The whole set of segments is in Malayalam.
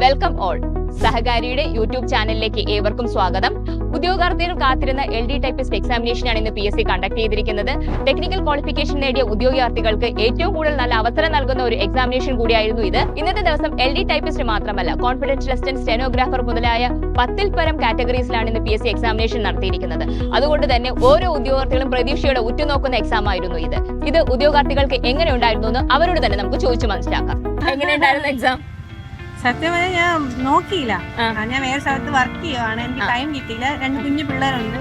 Welcome all. സഹകാരിയുടെ യൂട്യൂബ് ചാനലിലേക്ക് ഏവർക്കും സ്വാഗതം. ഉദ്യോഗാർത്ഥികൾ കാത്തിരുന്ന LD ടൈപ്പിസ്റ്റ് എക്സാമിനേഷനാണ് ഇന്ന് PSC കണ്ടക്ട് ചെയ്തിരിക്കുന്നത്. ടെക്നിക്കൽ ക്വാളിഫിക്കേഷൻ നേടിയ ഉദ്യോഗാർത്ഥികൾക്ക് ഏറ്റവും കൂടുതൽ നല്ല അവസരം നൽകുന്ന ഒരു എക്സാമിനേഷൻ കൂടിയായിരുന്നു ഇത്. ഇന്നത്തെ ദിവസം LD ടൈപ്പിസ്റ്റ് മാത്രമല്ല, കോൺഫിഡൻഷ്യൽ അസിസ്റ്റന്റ്, സ്റ്റെനോഗ്രാഫർ മുതലായ 10-ൽ പരം കാറ്റഗറീസിലാണ് ഇന്ന് PSC എക്സാമിനേഷൻ നടത്തിയിരിക്കുന്നത്. അതുകൊണ്ട് തന്നെ ഓരോ ഉദ്യോഗാർത്ഥികളും പ്രതീക്ഷയോടെ ഉറ്റുനോക്കുന്ന എക്സാം ആയിരുന്നു ഇത്. ഇത് ഉദ്യോഗാർത്ഥികൾക്ക് എങ്ങനെ ഉണ്ടായിരുന്നു എന്ന് അവരോട് തന്നെ നമുക്ക് ചോദിച്ചു മനസ്സിലാക്കാം. എങ്ങനെയുണ്ടായിരുന്നു എക്സാം? സത്യമായി ഞാൻ നോക്കിയില്ല. ഞാൻ വേറെ സ്ഥലത്ത് വർക്ക് ചെയ്യുവാണ്, എനിക്ക് ടൈം കിട്ടിയില്ല. 2 കുഞ്ഞു പിള്ളേരുണ്ട്.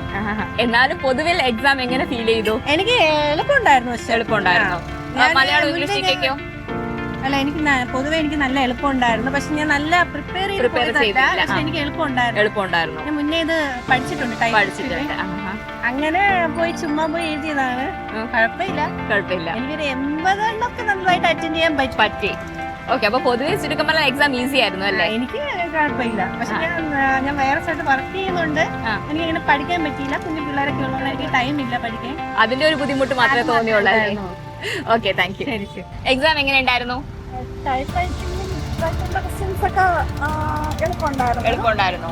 എന്നാലും പൊതുവിൽ എക്സാം എങ്ങനെ ഫീൽ ചെയ്തു? എനിക്ക് എളുപ്പമുണ്ടായിരുന്നു. എളുപ്പമുണ്ടായിരുന്നു. മലയാളം ഇംഗ്ലീഷിലേക്കോ? അല്ല, എനിക്ക് പൊതുവെ എനിക്ക് നല്ല എളുപ്പമുണ്ടായിരുന്നു. പക്ഷെ ഞാൻ നല്ല പ്രിപ്പയർ ചെയ്തില്ല. പക്ഷെ എനിക്ക് എളുപ്പമുണ്ടായിരുന്നു. ഞാൻ മുന്നേ ഇത് പഠിച്ചിട്ടുണ്ട്. അങ്ങനെ ചുമ്മാ പോയി എഴുതിയതാണ്. കുഴപ്പമില്ല. എനിക്കൊരു 80 എണ്ണമൊക്കെ നന്നായിട്ട് അറ്റൻഡ് ചെയ്യാൻ പറ്റി. ഓക്കെ, അപ്പൊ പൊതുവെ ചുരുക്കം പറഞ്ഞാൽ എക്സാം ഈസി ആയിരുന്നു അല്ലേ? എനിക്ക് കുഴപ്പമില്ല. പക്ഷെ ഞാൻ വേറെ സ്ഥലത്ത് വർക്ക് ചെയ്യുന്നുണ്ട്. എനിക്ക് ഇങ്ങനെ പഠിക്കാൻ പറ്റിയില്ല. കുഞ്ഞു പിള്ളേരൊക്കെ ഉള്ളതുകൊണ്ട് എനിക്ക് ടൈം ഇല്ല പഠിക്കാൻ. അതിന്റെ ഒരു ബുദ്ധിമുട്ട് മാത്രമേ തോന്നിയുള്ളൂ. Okay, thank you. എക്സാം എങ്ങനെ ഉണ്ടായിരുന്നു? എളുപ്പമുണ്ടായിരുന്നു.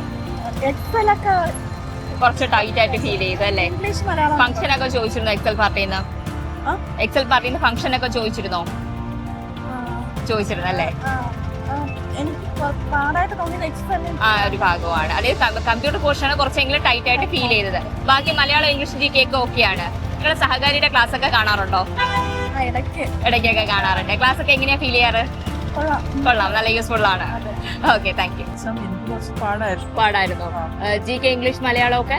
കുറച്ച് ടൈറ്റ് ആയിട്ട് ഫീൽ ചെയ്തു അല്ലേ? ഫംഗ്ഷൻ ഒക്കെ ചോദിച്ചിരുന്നോ? എക്സൽ പാർട്ടിന്ന് ഫംഗ്ഷൻ ഒക്കെ ചോദിച്ചിരുന്നോ? ചോദിച്ചിരുന്നല്ലേ? ഒരു ഭാഗമാണ്. അതേ കമ്പ്യൂട്ടർ പോർഷനാണ് കുറച്ചെങ്കിലും ടൈറ്റ് ആയിട്ട് ഫീൽ ചെയ്തത്. ബാക്കി മലയാളം, ഇംഗ്ലീഷ്, GK ഒക്കെ ഓക്കെയാണ്. നിങ്ങളുടെ സഹകാരിയുടെ ക്ലാസ് ഒക്കെ കാണാറുണ്ടോ? ഇടയ്ക്കൊക്കെ കാണാറുണ്ട്. ക്ലാസ് ഒക്കെ എങ്ങനെയാ ഫീൽ ചെയ്യാറ്? കൊള്ളാം, നല്ല യൂസ്ഫുൾ ആണ്. Okay, thank U. പാടായിരുന്നു. GK, ഇംഗ്ലീഷ്, മലയാളം ഒക്കെ?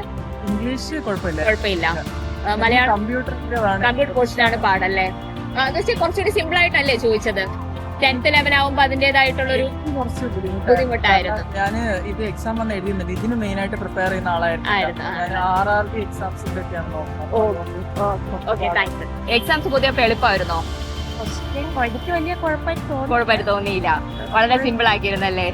ഇംഗ്ലീഷ് കുഴപ്പമില്ല. മലയാളം കമ്പ്യൂട്ടർ പോർഷനാണ് പാടല്ലേ? കുറച്ചുകൂടി സിമ്പിൾ ആയിട്ടല്ലേ ചോദിച്ചത്? 10th 11 ആവുമ്പോ അതിന്റേതായിട്ടുള്ളൊരു ബുദ്ധിമുട്ടായിരുന്നു. ഞാൻ ഇത് എക്സാം വന്ന് എഴുതുന്നത് ഇതിന് മെയിൻ ആയിട്ട് പ്രിപ്പയർ ചെയ്യുന്ന ആളായിരുന്നു. RRB എക്സാംസിന്റെ ഒക്കെയാണ് നോക്കുന്നത്. എക്സാംസ് പൊതുവെ എളുപ്പമായിരുന്നോ? കുഴപ്പമായിട്ട് തോന്നിയില്ല. വളരെ സിമ്പിൾ ആക്കിയിരുന്നല്ലേ?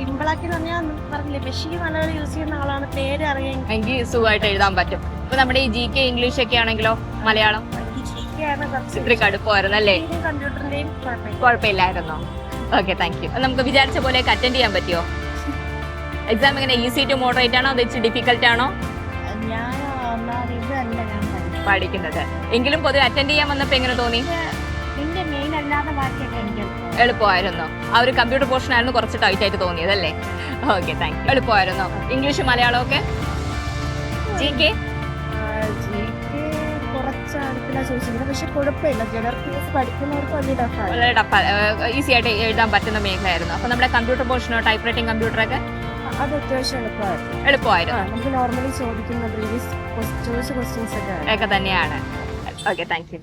എനിക്ക് സുഖമായിട്ട് എഴുതാൻ പറ്റും. ഇപ്പൊ നമ്മുടെ ഈ GK, ഇംഗ്ലീഷ് ഒക്കെ ആണെങ്കിലോ? മലയാളം ഇത്തിരി കടുപ്പമായിരുന്നു അല്ലേ? കുഴപ്പമില്ലായിരുന്നോ? Okay, thank you. നമുക്ക് വിചാരിച്ച പോലെ അറ്റൻഡ് ചെയ്യാൻ പറ്റിയോ? എക്സാം എങ്ങനെ ഈസി ടു മോഡറേറ്റ് ആണോ? അത് ഡിഫിക്കൽട്ട് ആണോ പഠിക്കുന്നത്? എങ്കിലും പൊതുവെ അറ്റൻഡ് ചെയ്യാൻ വന്നപ്പോ എങ്ങനെ തോന്നി? എളുപ്പമായിരുന്നു. ആ ഒരു കമ്പ്യൂട്ടർ പോർഷൻ ആയിരുന്നു കുറച്ച് ടൈറ്റ് ആയിട്ട് തോന്നിയത് അല്ലേ? Okay, thank you. എളുപ്പമായിരുന്നോ? ഇംഗ്ലീഷ്, മലയാളം ഒക്കെ? GK പക്ഷെ കുഴപ്പമില്ല. ഈസി ആയിട്ട് എഴുതാൻ പറ്റുന്ന മേഖലയായിരുന്നു. അപ്പൊ നമ്മുടെ കമ്പ്യൂട്ടർ പോർഷനോ, ടൈപ്പ് റൈറ്റിംഗ്, കമ്പ്യൂട്ടർ ഒക്കെ? അത് അത്യാവശ്യം എളുപ്പമായിരുന്നു. നമുക്ക് നോർമലി ചോദിക്കുന്ന ക്വസ്റ്റ്യൻസ് ഒക്കെ തന്നെയാണ്. Okay, thank U.